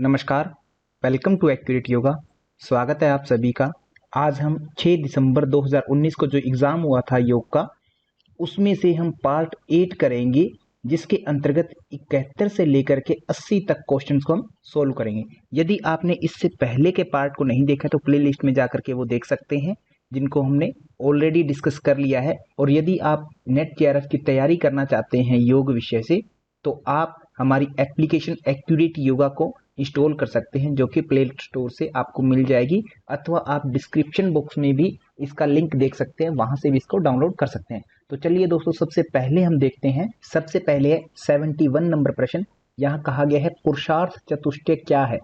नमस्कार, welcome to accurate yoga. स्वागत है आप सभी का। आज हम 6 दिसंबर 2019 को जो एग्ज़ाम हुआ था योग का, उसमें से हम पार्ट 8 करेंगे, जिसके अंतर्गत 71 से लेकर के 80 तक क्वेश्चंस को हम सोल्व करेंगे। यदि आपने इससे पहले के पार्ट को नहीं देखा तो प्ले लिस्ट में जा करके वो देख सकते हैं, जिनको हमने ऑलरेडी डिस्कस कर लिया है। और यदि आप नेट जेआरएफ की तैयारी करना चाहते हैं योग विषय से, तो आप हमारी एप्लीकेशन एक्यूरेट योगा को इंस्टॉल कर सकते हैं, जो कि प्ले स्टोर से आपको मिल जाएगी, अथवा आप डिस्क्रिप्शन बॉक्स में भी इसका लिंक देख सकते हैं, वहां से भी इसको डाउनलोड कर सकते हैं। तो चलिए दोस्तों, सबसे पहले हम देखते हैं। सबसे पहले है 71 नंबर प्रश्न। यहाँ कहा गया है पुरुषार्थ चतुष्टय क्या है।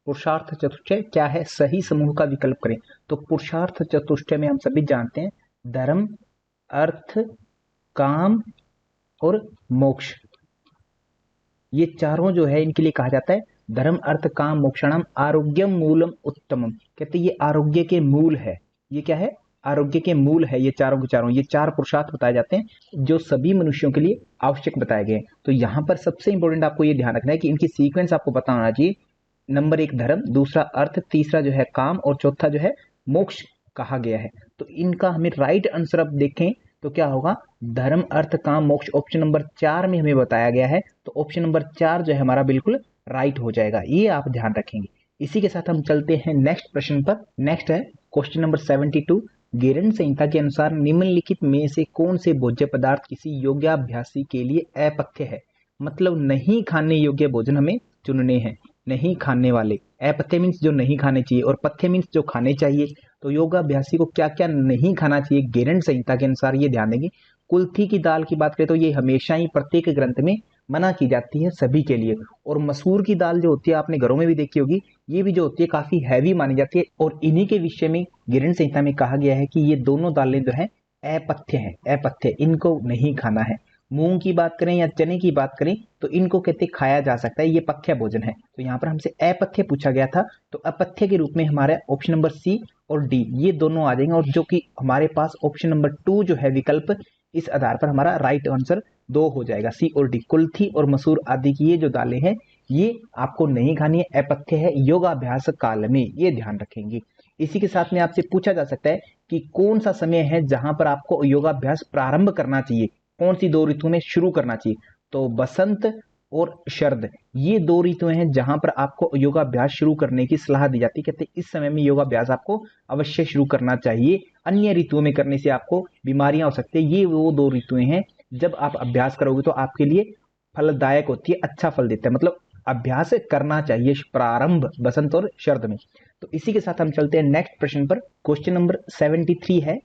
पुरुषार्थ चतुष्टय क्या है, सही समूह का विकल्प करें। तो पुरुषार्थ चतुष्टय में हम सभी जानते हैं धर्म, अर्थ, काम और मोक्ष। ये चारों जो है इनके लिए कहा जाता है धर्म, अर्थ, काम, मोक्षणम आरोग्यम मूलम उत्तमम। कहते हैं ये आरोग्य के मूल है। ये क्या है? आरोग्य के मूल है। ये चारों के चारों, ये चार पुरुषार्थ बताए जाते हैं जो सभी मनुष्यों के लिए आवश्यक बताए गए हैं। तो यहाँ पर सबसे इंपॉर्टेंट आपको ये ध्यान रखना है कि इनकी सीक्वेंस आपको पता होना चाहिए। नंबर 1 धर्म, दूसरा अर्थ, तीसरा जो है काम और चौथा जो है मोक्ष कहा गया है। तो इनका हमें राइट आंसर अब देखें तो क्या होगा? धर्म, अर्थ, काम, मोक्ष ऑप्शन नंबर 4 में हमें बताया गया है। तो ऑप्शन नंबर 4 जो है हमारा बिल्कुल राइट हो जाएगा। ये आप ध्यान रखेंगे। इसी के साथ हम चलते हैं नेक्स्ट प्रश्न पर। नेक्स्ट है क्वेश्चन नंबर 72। गेरन संहिता के अनुसार निम्नलिखित में से कौन से भोज्य पदार्थ किसी योगाभ्यासी के लिए अपथ्य है। मतलब नहीं खाने योग्य भोजन हमें चुनने हैं। नहीं खाने वाले, अपथ्य मीन्स जो नहीं खाने चाहिए और पथ्य मीन्स जो खाने चाहिए। तो योगाभ्यासी को क्या क्या नहीं खाना चाहिए गेरन संहिता के अनुसार, ये ध्यान देंगे। कुल्थी की दाल की बात करें तो ये हमेशा ही प्रत्येक ग्रंथ में मना की जाती है सभी के लिए। और मसूर की दाल जो होती है आपने घरों में भी देखी होगी, ये भी जो होती है काफी हैवी मानी जाती है। और इन्हीं के विषय में गिरण संहिता में कहा गया है कि ये दोनों दालें जो है अपथ्य है, अपथ्य, इनको नहीं खाना है। मूंग की बात करें या चने की बात करें तो इनको कहते खाया जा सकता है, ये पथ्य भोजन है। तो यहाँ पर हमसे अपथ्य पूछा गया था, तो अपथ्य के रूप में हमारा ऑप्शन नंबर सी और डी ये दोनों आ जाएंगे। और जो कि हमारे पास ऑप्शन नंबर 2 जो है विकल्प, इस आधार पर हमारा राइट आंसर 2 हो जाएगा, सी और डी। कुल्थी और मसूर आदि की ये जो दालें हैं ये आपको नहीं खानी है, अपथ्य है योगाभ्यास काल में, ये ध्यान रखेंगे। इसी के साथ में आपसे पूछा जा सकता है कि कौन सा समय है जहां पर आपको योगाभ्यास प्रारंभ करना चाहिए, कौन सी 2 ऋतु में शुरू करना चाहिए। तो बसंत और शरद, ये 2 ऋतुएं हैं जहां पर आपको योगाभ्यास शुरू करने की सलाह दी जाती है। कहते इस समय में योगाभ्यास आपको अवश्य शुरू करना चाहिए, अन्य ऋतुओं में करने से आपको बीमारियां हो सकती है। ये वो 2 ऋतुएं हैं जब आप अभ्यास करोगे तो आपके लिए फलदायक होती है, अच्छा फल देता है। मतलब अभ्यास करना चाहिए प्रारंभ बसंत और शरद में। तो इसी के साथ हम चलते हैं नेक्स्ट प्रश्न पर। क्वेश्चन नंबर 73 है।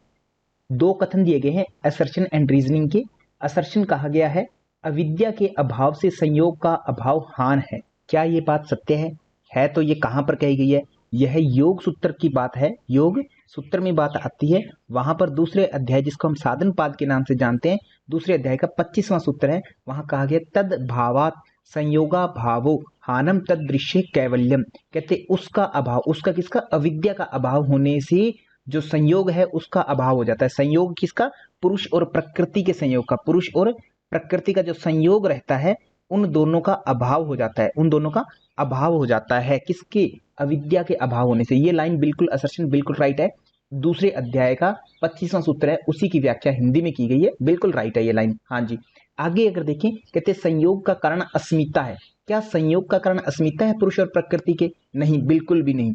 2 कथन दिए गए हैं असर्शन एंड रीजनिंग के। असर्शन कहा गया है अविद्या के अभाव से संयोग का अभाव हान है। क्या ये बात सत्य है? तो ये कहां पर कही गई है? यह योग सूत्र की बात है। योग सूत्र में बात आती है, वहां पर दूसरे अध्याय जिसको हम साधन पाद के नाम से जानते हैं, दूसरे अध्याय का 25वां सूत्र है। वहां कहा गया तद भावात संयोगा भावो हानम तद दृश्य कैवल्यम। कहते उसका अभाव, उसका किसका? अविद्या का अभाव होने से जो संयोग है उसका अभाव हो जाता है। संयोग किसका? पुरुष और प्रकृति के संयोग का। पुरुष और प्रकृति का जो संयोग रहता है उन दोनों का अभाव हो जाता है, उन दोनों का अभाव हो जाता है। किसके? अविद्या के अभाव होने से। ये लाइन बिल्कुल असर्शन बिल्कुल राइट है। दूसरे अध्याय का 25वां सूत्र है, उसी की व्याख्या हिंदी में की गई है, बिल्कुल राइट है ये लाइन। हाँ जी, आगे अगर देखें, कहते संयोग का कारण अस्मिता है। क्या संयोग का कारण अस्मिता है पुरुष और प्रकृति के? नहीं, बिल्कुल भी नहीं।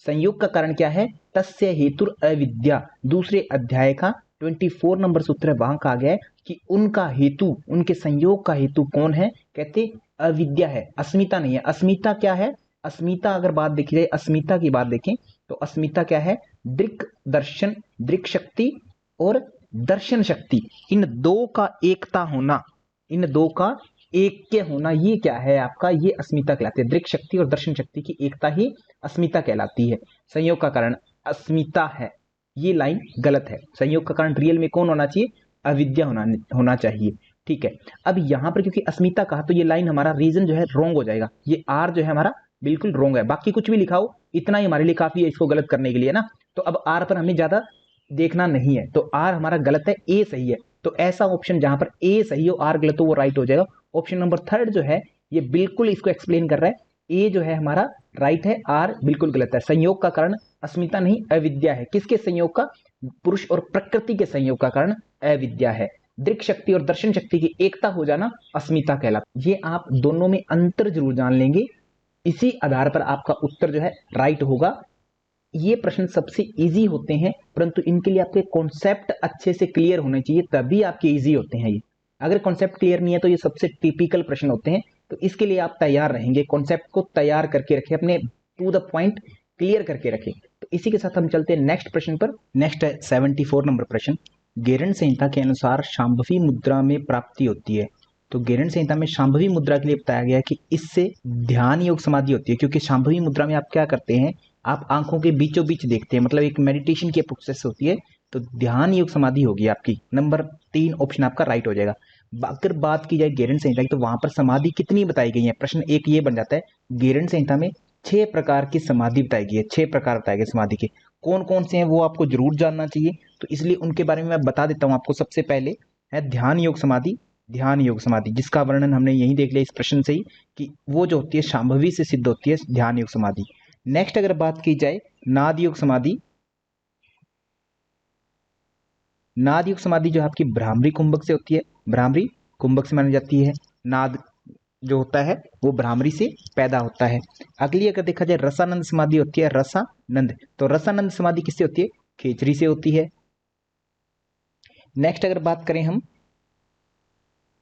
संयोग का कारण क्या है? तस्य हेतुर अविद्या। दूसरे अध्याय का 24 नंबर सूत्र है, वहां कहा गया है कि उनका हेतु, उनके संयोग का हेतु कौन है? कहते अविद्या है, अस्मिता नहीं है। अस्मिता क्या है? अस्मिता अगर बात देखी जाए, अस्मिता की बात देखें तो अस्मिता क्या है? दृक् दर्शन, दृक् शक्ति और दर्शन शक्ति, इन 2 का एकता होना, इन 2 का ऐक्य होना, ये क्या है आपका? ये अस्मिता कहलाती है। दृक् शक्ति और दर्शन शक्ति की एकता ही अस्मिता कहलाती है। संयोग का कारण अस्मिता है, ये लाइन गलत है। संयोग का कारण रियल में कौन होना चाहिए? अविद्या होना चाहिए। ठीक है, अब यहां पर क्योंकि अस्मिता कहा तो ये लाइन हमारा रीजन जो है रॉन्ग हो जाएगा। ये आर जो है हमारा बिल्कुल रॉन्ग है। बाकी कुछ भी लिखाओ इतना ही हमारे लिए काफी है इसको गलत करने के लिए ना। तो अब आर पर हमें ज्यादा देखना नहीं है, तो आर हमारा गलत है, ए सही है। तो ऐसा ऑप्शन जहां पर ए सही हो आर गलत हो वो राइट हो जाएगा। ऑप्शन नंबर 3 जो है ये बिल्कुल इसको एक्सप्लेन कर रहा है ए जो है हमारा राइट है, आर बिल्कुल गलत है। संयोग का कारण अस्मिता नहीं अविद्या है। किसके संयोग का? पुरुष और प्रकृति के संयोग का कारण अविद्या है। दृक् शक्ति और दर्शन शक्ति की एकता हो जाना अस्मिता कहलाता। ये आप दोनों में अंतर जरूर जान लेंगे, इसी आधार पर आपका उत्तर जो है राइट होगा। ये प्रश्न सबसे इजी होते हैं, परंतु इनके लिए आपके कॉन्सेप्ट अच्छे से क्लियर होने चाहिए, तभी आपके इजी होते हैं ये। अगर कॉन्सेप्ट क्लियर नहीं है तो ये सबसे टिपिकल प्रश्न होते हैं। तो इसके लिए आप तैयार रहेंगे, कॉन्सेप्ट को तैयार करके रखें, अपने टू द पॉइंट क्लियर करके रखें। तो इसी के साथ हम चलते हैं नेक्स्ट प्रश्न पर। नेक्स्ट है 74 नंबर प्रश्न। गेरण संहिता के अनुसार शांभवी मुद्रा में प्राप्ति होती है। तो गेरण संहिता में शांभवी मुद्रा के लिए बताया गया है कि इससे ध्यान योग समाधि होती है, क्योंकि शांभवी मुद्रा में आप क्या करते हैं, आप आंखों के बीचों बीच देखते हैं, मतलब एक मेडिटेशन की प्रोसेस होती है। तो ध्यान योग समाधि होगी आपकी। नंबर 3 ऑप्शन आपका राइट हो जाएगा। अगर बात की जाए गेरण संहिता की, तो वहां पर समाधि कितनी बताई गई है? प्रश्न एक ये बन जाता है, गेरण संहिता में 6 प्रकार की समाधि बताई गई है। 6 प्रकार बताए गए समाधि के, कौन कौन से हैं वो आपको जरूर जानना चाहिए, तो इसलिए उनके बारे में मैं बता देता हूं आपको। सबसे पहले है ध्यान योग समाधि। ध्यान योग समाधि जिसका वर्णन हमने यही देख लिया इस प्रश्न से ही, कि वो जो होती है शांभवी से सिद्ध होती है ध्यान योग समाधि। नेक्स्ट अगर बात की जाए नाद योग समाधि। नाद योग समाधि जो आपकी भ्रामरी कुंभक से होती है, भ्रामरी कुंभक से मानी जाती है। नाद जो होता है वो भ्रामरी से पैदा होता है। अगली अगर देखा जाए रसानंद समाधि होती है, रसानंद। तो रसानंद समाधि किससे होती है? खेचरी से होती है। नेक्स्ट अगर बात करें हम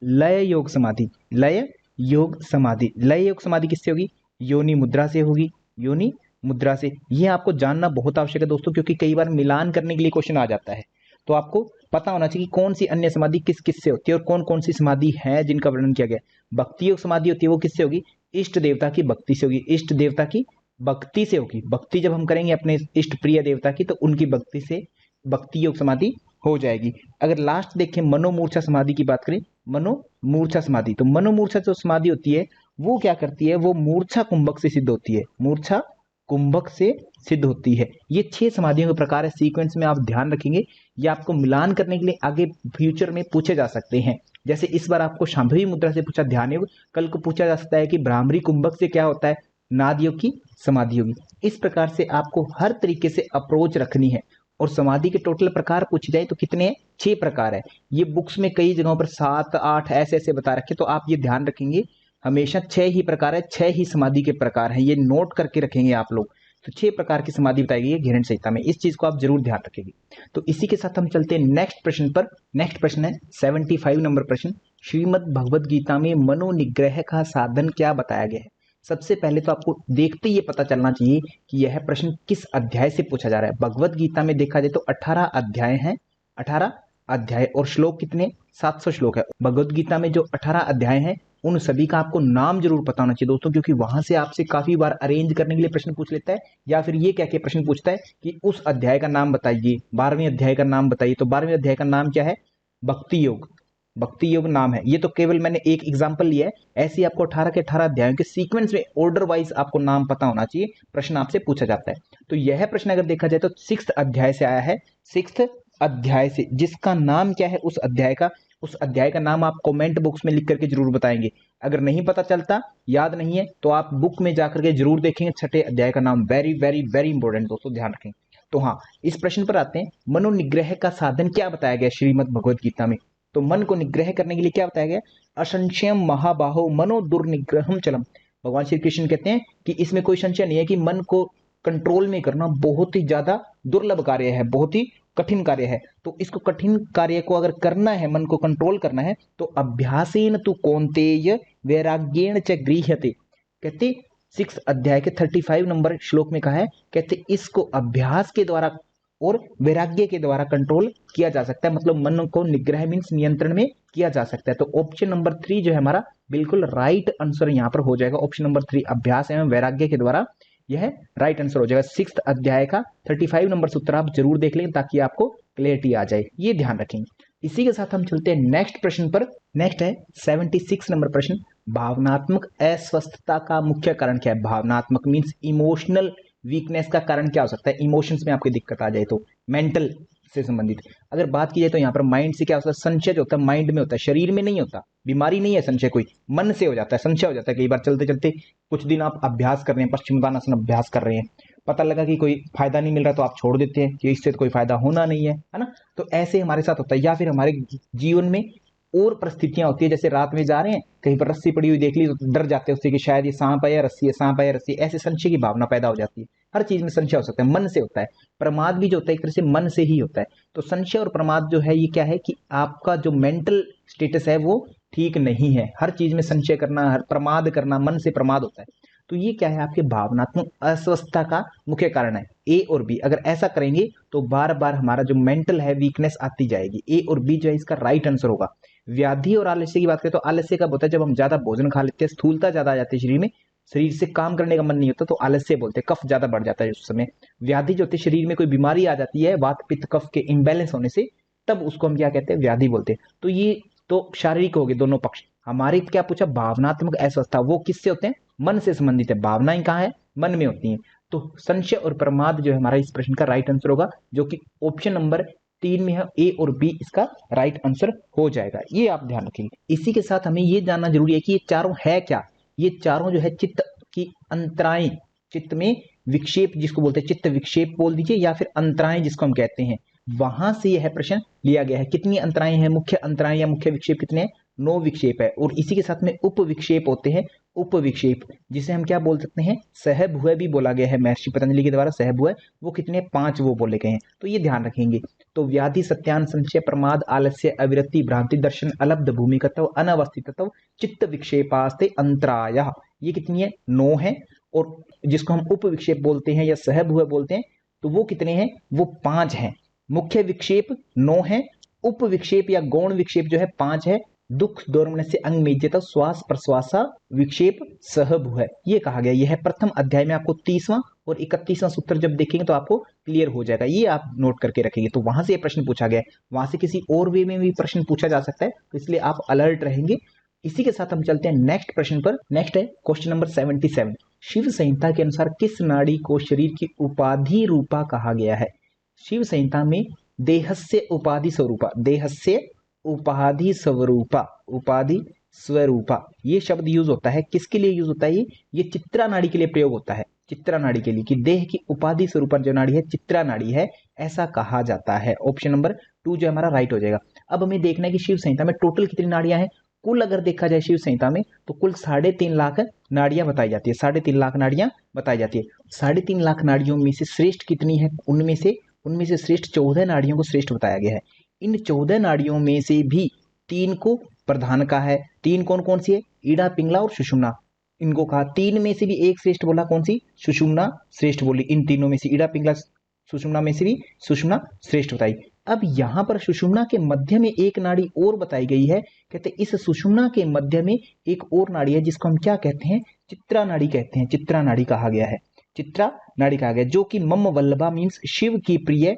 लय योग समाधि, लय योग समाधि। लय योग समाधि किससे होगी? योनि मुद्रा से होगी, योनि मुद्रा से। यह आपको जानना बहुत आवश्यक है दोस्तों, क्योंकि कई बार मिलान करने के लिए क्वेश्चन आ जाता है। तो आपको पता होना चाहिए कि कौन सी अन्य समाधि किस किस से होती है और कौन कौन सी समाधि है जिनका वर्णन किया गया। भक्ति योग समाधि होती है, वो किससे होगी? इष्ट देवता की भक्ति से होगी, इष्ट देवता की भक्ति से होगी। भक्ति जब हम करेंगे अपने इष्ट प्रिय देवता की, तो उनकी भक्ति से भक्ति योग समाधि हो जाएगी। अगर लास्ट देखें मनोमूर्छा समाधि की बात करें, मनोमूर्छा समाधि, तो मनोमूर्छा जो समाधि होती है वो क्या करती है? वो मूर्छा कुंभक से सिद्ध होती है, मूर्छा कुंभक से सिद्ध होती है। ये 6 समाधियों के प्रकार है, सीक्वेंस में आप ध्यान रखेंगे। ये आपको मिलान करने के लिए आगे फ्यूचर में पूछे जा सकते हैं। जैसे इस बार आपको शांभवी मुद्रा से पूछा ध्यान योग, कल को पूछा जा सकता है कि भ्रामरी कुंभक से क्या होता है? नाद योग की समाधि होगी। इस प्रकार से आपको हर तरीके से अप्रोच रखनी है। और समाधि के टोटल प्रकार पूछे जाए तो कितने हैं? 6 प्रकार है। ये बुक्स में कई जगहों पर 7 8 ऐसे ऐसे बता रखे, तो आप ये ध्यान रखेंगे हमेशा 6 ही प्रकार है, 6 ही समाधि के प्रकार हैं, ये नोट करके रखेंगे आप लोग। तो 6 प्रकार की समाधि बताई गई है गेरण संहिता में, इस चीज को आप जरूर ध्यान रखेंगे। तो इसी के साथ हम चलते हैं नेक्स्ट प्रश्न पर। नेक्स्ट प्रश्न है 75 नंबर प्रश्न। श्रीमद् भगवद गीता में मनोनिग्रह का साधन क्या बताया गया है? सबसे पहले तो आपको देखते ही ये पता चलना चाहिए कि यह प्रश्न किस अध्याय से पूछा जा रहा है। भगवद गीता में देखा जाए तो 18 अध्याय हैं, 18 अध्याय, और श्लोक कितने? 700 श्लोक है। भगवद गीता में जो 18 अध्याय हैं उन सभी का आपको नाम जरूर पता होना चाहिए दोस्तों, क्योंकि वहां से आपसे काफी बार अरेंज करने के लिए प्रश्न पूछ लेता है, या फिर ये कह के प्रश्न पूछता है कि उस अध्याय का नाम बताइए, 12वें अध्याय का नाम बताइए। तो 12वें अध्याय का नाम क्या है? भक्ति योग, भक्ति योग नाम है। ये तो केवल मैंने एक एग्जांपल लिया है, ऐसे आपको 18 के 18 अध्यायों के सीक्वेंस में ऑर्डर वाइज आपको नाम पता होना चाहिए, प्रश्न आपसे पूछा जाता है। तो यह प्रश्न अगर देखा जाए तो 6th अध्याय से आया है, 6th अध्याय से, जिसका नाम क्या है उस अध्याय का? उस अध्याय का नाम आप कमेंट बॉक्स में लिख करके जरूर बताएंगे। अगर नहीं पता चलता, याद नहीं है, तो आप बुक में जाकर के जरूर देखेंगे 6ठे अध्याय का नाम। वेरी वेरी वेरी इंपॉर्टेंट दोस्तों, ध्यान रखें। तो हाँ, इस प्रश्न पर आते हैं, मनोनिग्रह का साधन क्या बताया गया श्रीमद् भगवद गीता में? तो मन को निग्रह करने के लिए क्या बताया गया? असंशयम महाबाहो मनो दुर्निग्रहम चलम। भगवान श्री कृष्ण कहते हैं कि इसमें कोई संशय नहीं है कि मन को कंट्रोल में करना बहुत ही ज्यादा दुर्लभ कार्य है, बहुत ही कठिन कार्य है। तो इसको कठिन कार्य को अगर करना है, मन को कंट्रोल करना है, तो अभ्यासेन तु कौन्तेय वैराग्येण च गृह्यते। कहते 6 अध्याय के 35 नंबर श्लोक में कहा है, कहते इसको अभ्यास के द्वारा और वैराग्य के द्वारा कंट्रोल किया जा सकता है, मतलब मन को निग्रह मीन्स नियंत्रण में किया जा सकता है। तो ऑप्शन नंबर 3 जो है हमारा बिल्कुल राइट आंसर यहाँ पर हो जाएगा। ऑप्शन नंबर 3 अभ्यास एवं वैराग्य के द्वारा, यह राइट आंसर हो जाएगा। 6th अध्याय का 35 नंबर सूत्र आप जरूर देख लें ताकि आपको क्लियरिटी आ जाए, ये ध्यान रखेंगे। इसी के साथ हम चलते हैं नेक्स्ट प्रश्न पर। नेक्स्ट है 76 नंबर प्रश्न। भावनात्मक अस्वस्थता का मुख्य कारण क्या है? भावनात्मक मीन्स इमोशनल वीकनेस का कारण क्या हो सकता है? इमोशंस में आपकी दिक्कत आ जाए तो, मेंटल से संबंधित अगर बात की जाए तो यहाँ पर माइंड से क्या होता है? संशय जो होता है माइंड में होता है, शरीर में नहीं होता। बीमारी नहीं है संशय, कोई मन से हो जाता है, संशय हो जाता है। कई बार चलते चलते कुछ दिन आप अभ्यास कर रहे हैं, पश्चिमोत्तानासन अभ्यास कर रहे हैं, पता लगा कि कोई फायदा नहीं मिल रहा तो आप छोड़ देते हैं कि इससे तो कोई फायदा होना नहीं है ना। तो ऐसे हमारे साथ होता है। या फिर हमारे जीवन में और परिस्थितियां होती है, जैसे रात में जा रहे हैं, कहीं पर रस्सी पड़ी हुई देख ली तो डर जाते हैं उससे कि शायद ये सांप है या रस्सी है, सांप है या रस्सी है। ऐसे संशय की भावना पैदा हो जाती है। हर चीज में संशय हो सकता है, मन से होता है। प्रमाद भी जो होता है एक तरह से मन से ही होता है। तो संशय और प्रमाद जो है ये क्या है कि आपका जो मेंटल स्टेटस है वो ठीक नहीं है। हर चीज में संशय करना, हर प्रमाद करना, मन से प्रमाद होता है। तो ये क्या है, आपके भावनात्मक अस्वस्थता का मुख्य कारण है। ए और बी अगर ऐसा करेंगे तो बार बार हमारा जो मेंटल है वीकनेस आती जाएगी। ए और बी जो है इसका राइट आंसर होगा। व्याधि और आलस्य की बात करें तो आलस्य कब होता है, जब हम ज्यादा भोजन खा लेते हैं, स्थूलता ज्यादा आ जाती है शरीर में, शरीर से काम करने का मन नहीं होता तो आलस्य बोलते हैं, कफ ज्यादा बढ़ जाता है उस समय। व्याधि जो होती है, शरीर में कोई बीमारी आ जाती है वात पित्त कफ के इम्बैलेंस होने से, तब उसको हम क्या कहते हैं, व्याधि बोलते हैं। तो ये तो शारीरिक हो गए दोनों पक्ष। हमारी क्या पूछा, भावनात्मक अस्वस्थता, वो किससे होते हैं, मन से संबंधित है। भावनाएं कहाँ है, मन में होती हैं। तो संशय और प्रमाद जो है हमारा इस प्रश्न का राइट आंसर होगा, जो कि ऑप्शन नंबर 3 में है। ए और बी इसका राइट आंसर हो जाएगा, ये आप ध्यान रखेंगे। इसी के साथ हमें ये जानना जरूरी है कि ये चारों है क्या। ये चारों जो है चित्त की अंतराएं, चित्त में विक्षेप जिसको बोलते हैं, चित्त विक्षेप बोल दीजिए या फिर अंतराएं जिसको हम कहते हैं, वहां से यह प्रश्न लिया गया है। कितनी अंतराएं हैं, मुख्य अंतराएं या मुख्य विक्षेप कितने हैं, 9 विक्षेप है। और इसी के साथ में उप विक्षेप होते हैं, उप विक्षेप जिसे हम क्या बोल सकते हैं, सहभुय भी बोला गया है महर्षि पतंजलि के द्वारा। सहभुय वो कितने, 5 वो बोले गए हैं, तो ये ध्यान रखेंगे। तो व्याधि, सत्यान, संशय, प्रमाद, आलस्य, अविरति, भ्रांति दर्शन, अलब्ध भूमिकत्व, अनवस्थितत्व, चित्त विक्षेपास्ते अंतराय, ये कितनी है, 9 है। और जिसको हम उप विक्षेप बोलते हैं या सहभुय बोलते हैं, तो वो कितने हैं, वो 5 हैं। मुख्य विक्षेप 9 है, उप विक्षेप या गौण विक्षेप जो है 5 है। दुख दोर्मन से अंग मेज्यता श्वास प्रश्वासा विक्षेप सहभुय, ये कहा गया। यह है प्रथम अध्याय में आपको 30वां और 31वां सूत्र जब देखेंगे तो आपको क्लियर हो जाएगा। ये आप नोट करके रखेंगे। तो वहां से ये प्रश्न पूछा गया है, वहां से किसी और वे में भी प्रश्न पूछा जा सकता है, तो इसलिए आप अलर्ट रहेंगे। इसी के साथ हम चलते हैं नेक्स्ट प्रश्न पर। नेक्स्ट है क्वेश्चन नंबर 77। शिव संहिता के अनुसार किस नाड़ी को शरीर की उपाधि रूपा कहा गया है। शिव संहिता में देहस्य उपाधि स्वरूपा, देहस्य उपाधि स्वरूपा, उपाधि स्वरूपा, ये शब्द यूज होता है। किसके लिए यूज होता है, ये चित्रा नाड़ी के लिए प्रयोग होता है। चित्रा नाड़ी के लिए, कि देह की उपाधि स्वरूपा जो नाड़ी है चित्रा नाड़ी है, ऐसा कहा जाता है। ऑप्शन नंबर 2 जो हमारा राइट हो जाएगा। अब हमें देखना है कि शिव संहिता में टोटल कितनी नाड़ियां हैं। कुल अगर देखा जाए शिव संहिता में तो कुल 3.5 लाख नाड़ियां बताई जाती है। 3.5 लाख नाड़ियां बताई जाती है। 3.5 लाख नाड़ियों में से श्रेष्ठ कितनी है, उनमें से श्रेष्ठ 14 नाड़ियों को श्रेष्ठ बताया गया है। इन 14 नाड़ियों में से भी 3 को प्रधान कहा है। 3 कौन कौन सी है, ईड़ा, पिंगला और सुषुम्ना, इनको कहा। 3 में से भी एक श्रेष्ठ बोला, कौन सी, सुषुम्ना श्रेष्ठ बोली। इन तीनों में से ईड़ा, पिंगला, सुषुम्ना में से भी सुषुम्ना श्रेष्ठ बताई। अब यहां पर सुषुम्ना के मध्य में एक नाड़ी और बताई गई है। कहते इस सुषुम्ना के मध्य में एक और नाड़ी है जिसको हम क्या कहते हैं, चित्रा नाड़ी कहते हैं। चित्रा नाड़ी कहा गया है, चित्रा नाड़ी कहा गया, जो कि मम वल्लभा मीन्स शिव की प्रिय,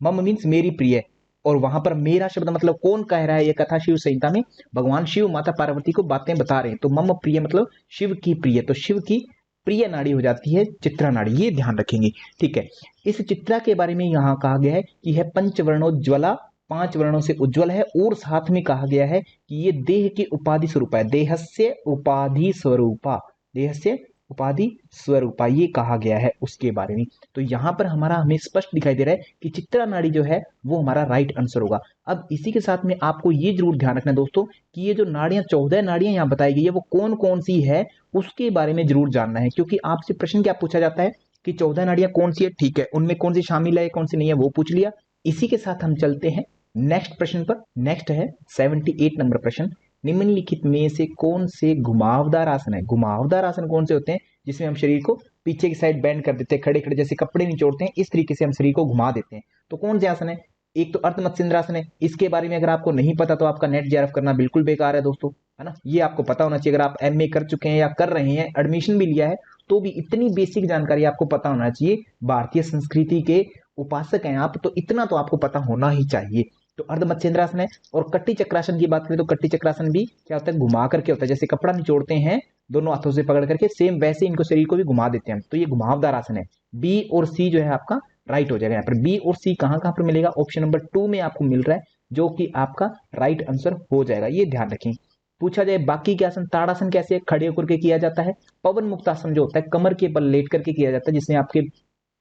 मम मीन्स मेरी प्रिय। और वहां पर मेरा शब्द मतलब कौन कह रहा है, ये कथा शिव संहिता में भगवान शिव माता पार्वती को बातें बता रहे हैं। तो मम प्रिय मतलब शिव की प्रिय, तो शिव की प्रिय नाड़ी हो जाती है चित्रा नाड़ी, ये ध्यान रखेंगे। ठीक है, इस चित्रा के बारे में यहाँ कहा गया है कि यह पंचवर्णोज्ज्वला, 5 वर्णों से उज्ज्वल है। और साथ में कहा गया है कि ये देह की उपाधि स्वरूपा है, देहस्य उपाधि स्वरूपा, देहस्य उपाधि स्वरूपा, ये कहा गया है उसके बारे में। तो यहाँ पर हमारा हमें स्पष्ट दिखाई दे रहा है कि चित्रा नाड़ी जो है वो हमारा राइट आंसर होगा। अब इसी के साथ में आपको ये जरूर ध्यान रखना है दोस्तों कि ये जो नाड़ियां 14 नाड़ियां यहाँ बताई गई है वो कौन कौन सी है, उसके बारे में जरूर जानना है। क्योंकि आपसे प्रश्न क्या पूछा जाता है कि 14 नाड़ियां कौन सी है, ठीक है, उनमें कौन सी शामिल है कौन सी नहीं है वो पूछ लिया। इसी के साथ हम चलते हैं नेक्स्ट प्रश्न पर। नेक्स्ट है 78 नंबर प्रश्न। निम्नलिखित में से कौन से घुमावदार आसन है। घुमावदार आसन कौन से होते हैं, जिसमें हम शरीर को पीछे की साइड बेंड कर देते हैं, खड़े खड़े जैसे कपड़े निचोड़ते हैं, इस तरीके से हम शरीर को घुमा देते हैं। तो कौन से आसन है, एक तो अर्ध मत्स्येंद्रासन है। इसके बारे में अगर आपको नहीं पता तो आपका नेट जेआरएफ करना बिल्कुल बेकार है दोस्तों, है ना। ये आपको पता होना चाहिए। अगर आप एमए कर चुके हैं या कर रहे हैं, एडमिशन भी लिया है, तो भी इतनी बेसिक जानकारी आपको पता होना चाहिए। भारतीय संस्कृति के उपासक हैं आप, तो इतना तो आपको पता होना ही चाहिए। तो अर्ध मत्स्येंद्रासन है। और कट्टी चक्रासन की बात करें तो कट्टी चक्रासन भी क्या होता है, घुमा करके होता है, जैसे कपड़ा निचोड़ते हैं दोनों हाथों से पकड़ करके, सेम वैसे इनको शरीर को भी घुमा देते हैं। तो ये घुमावदार आसन है। बी और सी जो है आपका राइट हो जाएगा। यहाँ पर बी और सी कहाँ कहाँ पर मिलेगा, ऑप्शन नंबर 2 में आपको मिल रहा है, जो कि आपका राइट आंसर हो जाएगा, ये ध्यान रखें। पूछा जाए बाकी के आसन, ताड़ासन कैसे खड़े होकर के किया जाता है, पवन मुक्त आसन जो होता है कमर के बल लेट करके किया जाता है, जिसमें आपके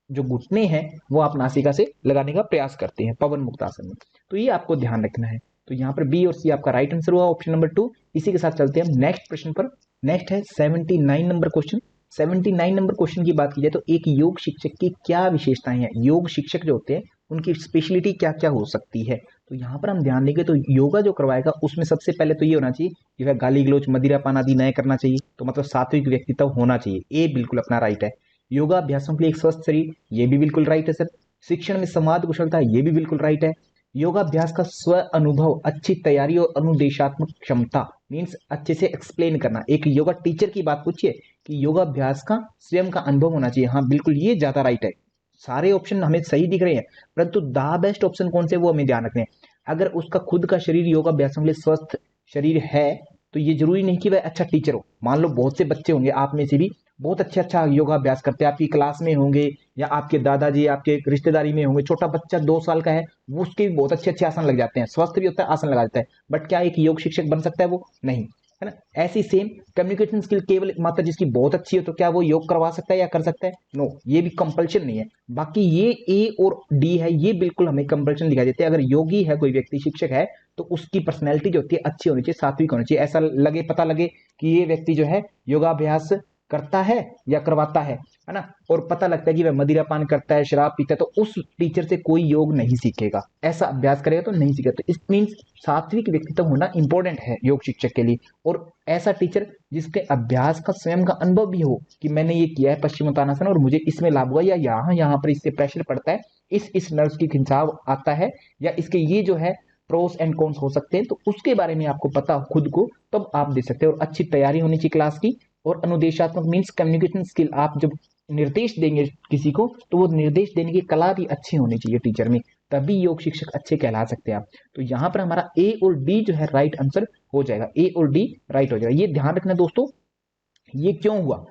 जो घुटने हैं वो आप नासिका से लगाने का प्रयास करते हैं पवन मुक्त आसन में। तो ये आपको ध्यान रखना है। तो यहाँ पर बी और सी आपका राइट आंसर हुआ, ऑप्शन नंबर 2। इसी के साथ चलते हैं हम नेक्स्ट प्रश्न पर। नेक्स्ट है 79 नंबर क्वेश्चन। 79 नंबर क्वेश्चन की बात की जाए तो एक योग शिक्षक की क्या विशेषताएं हैं, योग शिक्षक जो होते हैं उनकी स्पेशलिटी क्या क्या हो सकती है। तो यहाँ पर हम ध्यान देंगे तो योगा जो करवाएगा उसमें सबसे पहले तो ये होना चाहिए कि वह गाली गलोच मदिरापान आदि न करना चाहिए, तो मतलब सात्विक व्यक्तित्व होना चाहिए, ये बिल्कुल अपना राइट है। योगा अभ्यासों के लिए एक स्वस्थ शरीर, ये भी बिल्कुल राइट है सर। शिक्षण में संवाद कुशलता, ये भी बिल्कुल राइट है। योगाभ्यास का स्व अनुभव, अच्छी तैयारी और अनुदेशात्मक क्षमता, मीन्स अच्छे से एक्सप्लेन करना। एक योगा टीचर की बात पूछिए कि योगाभ्यास का स्वयं का अनुभव होना चाहिए, हाँ बिल्कुल ये ज्यादा राइट है। सारे ऑप्शन हमें सही दिख रहे हैं, परंतु द बेस्ट ऑप्शन कौन से वो हमें ध्यान रखने हैं। अगर उसका खुद का शरीर योगाभ्यासों के लिए स्वस्थ शरीर है तो ये जरूरी नहीं कि वह अच्छा टीचर हो। मान लो बहुत से बच्चे होंगे आप में से भी बहुत अच्छा योगाभ्यास करते हैं, आपकी क्लास में होंगे या आपके दादाजी आपके रिश्तेदारी में होंगे, छोटा बच्चा 2 साल का है, वो उसके भी बहुत अच्छे आसन लग जाते हैं, स्वस्थ भी होता है, आसन लगा देता है। बट क्या एक योग शिक्षक बन सकता है वो? नहीं, है ना। ऐसी सेम कम्युनिकेशन स्किल केवल मात्र जिसकी बहुत अच्छी हो तो क्या वो योग करवा सकता है या कर सकता है? नो, ये भी कंपल्शन नहीं है। बाकी ये ए और डी है, ये बिल्कुल हमें कंपल्शन दिखाई देते हैं। अगर योगी है कोई व्यक्ति, शिक्षक है, तो उसकी पर्सनैलिटी जो होती है अच्छी होनी चाहिए, सात्विक होनी चाहिए। ऐसा लगे, पता लगे कि ये व्यक्ति जो है योगाभ्यास करता है या करवाता है ना, और पता लगता है कि वह मदिरापान करता है, शराब पीता है, तो उस टीचर से कोई योग नहीं सीखेगा। ऐसा अभ्यास करेगा तो नहीं सीखेगा। तो इस मीन्स सात्विक व्यक्तित्व होना इंपॉर्टेंट है योग शिक्षक के लिए। और ऐसा टीचर जिसके अभ्यास का स्वयं का अनुभव भी हो कि मैंने ये किया है पश्चिमोत्तानासन और मुझे इसमें लाभ हुआ, या यहाँ पर इससे प्रेशर पड़ता है, इस नर्व्स की खिंचाव आता है, या इसके ये जो है प्रोस एंड कॉन्स हो सकते हैं, तो उसके बारे में आपको पता हो खुद को, तब आप दे सकते हो। और अच्छी तैयारी होनी चाहिए क्लास की, और अनुदेशात्मक मीन्स कम्युनिकेशन स्किल। आप जब निर्देश देंगे किसी को तो वो निर्देश देने की कला भी अच्छी होनी चाहिए टीचर में, तभी योग शिक्षक अच्छे कहला सकते हैं आप। तो यहाँ पर हमारा ए और डी जो है राइट आंसर हो जाएगा, ए और डी राइट हो जाएगा। ये ध्यान रखना दोस्तों, ये क्यों हुआ,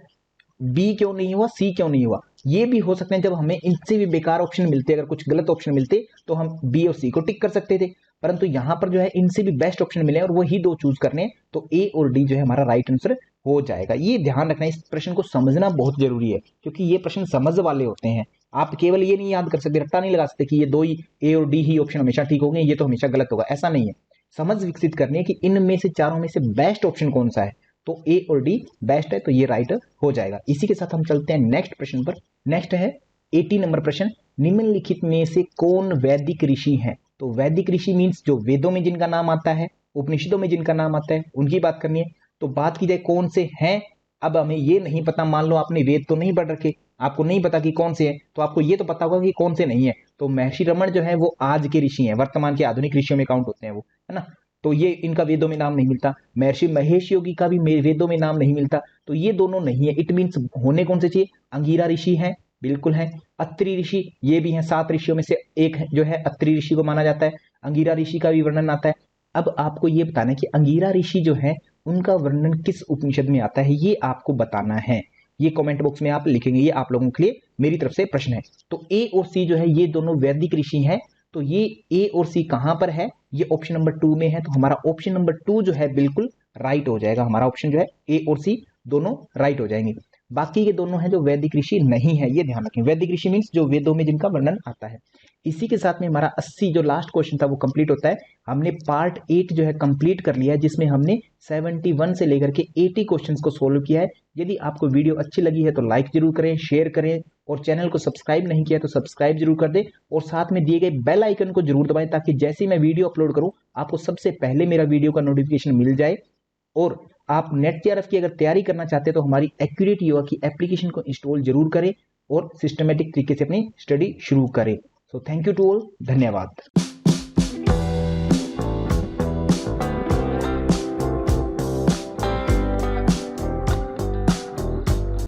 बी क्यों नहीं हुआ, सी क्यों नहीं हुआ, ये भी हो सकते हैं जब हमें इनसे भी बेकार ऑप्शन मिलते, अगर कुछ गलत ऑप्शन मिलते तो हम बी और सी को टिक कर सकते थे, परंतु यहां पर जो है इनसे भी बेस्ट ऑप्शन मिले और वही 2 चूज करने, तो ए और डी जो है हमारा राइट आंसर हो जाएगा। ये ध्यान रखना, इस प्रश्न को समझना बहुत जरूरी है, क्योंकि ये प्रश्न समझ वाले होते हैं। आप केवल ये नहीं याद कर सकते, रट्टा नहीं लगा सकते कि ये 2 ही ए और डी ही ऑप्शन हमेशा ठीक होंगे, ये तो हमेशा गलत होगा, ऐसा नहीं है। समझ विकसित करनी है कि इनमें से चारों में से बेस्ट ऑप्शन कौन सा है, तो ए और डी बेस्ट है, तो ये राइट हो जाएगा। इसी के साथ हम चलते हैं नेक्स्ट प्रश्न पर। नेक्स्ट है 80 नंबर प्रश्न। निम्नलिखित में से कौन वैदिक ऋषि हैं? तो वैदिक ऋषि मीन्स जो वेदों में जिनका नाम आता है, उपनिषदों में जिनका नाम आता है, उनकी बात करनी है। तो बात की जाए कौन से हैं, अब हमें ये नहीं पता, मान लो आपने वेद तो नहीं पढ़ रखे, आपको नहीं पता कि कौन से हैं, तो आपको ये तो पता होगा कि कौन से नहीं है। तो महर्षि रमण जो है वो आज के ऋषि हैं, वर्तमान के आधुनिक ऋषियों में काउंट होते हैं वो, है ना। तो ये इनका वेदों में नाम नहीं मिलता। महर्षि महेश योगी का भी वेदों में नाम नहीं मिलता, तो ये दोनों नहीं है। इट मीन्स होने कौन से चाहिए? अंगीरा ऋषि हैं, बिल्कुल है। अत्रि ऋषि, ये भी हैं, 7 ऋषियों में से एक जो है अत्रि ऋषि को माना जाता है। अंगीरा ऋषि का भी वर्णन आता है। अब आपको ये बताना है कि अंगीरा ऋषि जो है उनका वर्णन किस उपनिषद में आता है, ये आपको बताना है। ये कमेंट बॉक्स में आप लिखेंगे, ये आप लोगों के लिए मेरी तरफ से प्रश्न है। तो ए और सी जो है ये दोनों वैदिक ऋषि हैं, तो ये ए और सी कहां पर है? ये ऑप्शन नंबर 2 में है, तो हमारा ऑप्शन नंबर 2 जो है बिल्कुल राइट हो जाएगा। हमारा ऑप्शन जो है ए और सी दोनों राइट हो जाएंगे। बाकी के दोनों हैं जो वैदिक ऋषि नहीं है, ये ध्यान रखें। वैदिक ऋषि मीन्स जो वेदों में जिनका वर्णन आता है। इसी के साथ में हमारा 80 जो लास्ट क्वेश्चन था वो कंप्लीट होता है। हमने पार्ट 8 जो है कंप्लीट कर लिया है, जिसमें हमने 71 से लेकर के 80 क्वेश्चंस को सोल्व किया है। यदि आपको वीडियो अच्छी लगी है तो लाइक जरूर करें, शेयर करें, और चैनल को सब्सक्राइब नहीं किया तो सब्सक्राइब जरूर कर दें, और साथ में दिए गए बेल आइकन को जरूर दबाएं, ताकि जैसे ही मैं वीडियो अपलोड करूं आपको सबसे पहले मेरा वीडियो का नोटिफिकेशन मिल जाए। और आप नेट जेआरएफ की अगर तैयारी करना चाहते हैं तो हमारी एक्यूरेट योगा की एप्लीकेशन को इंस्टॉल जरूर करें और सिस्टमेटिक तरीके से अपनी स्टडी शुरू करें। So thank you to all, धन्यवाद।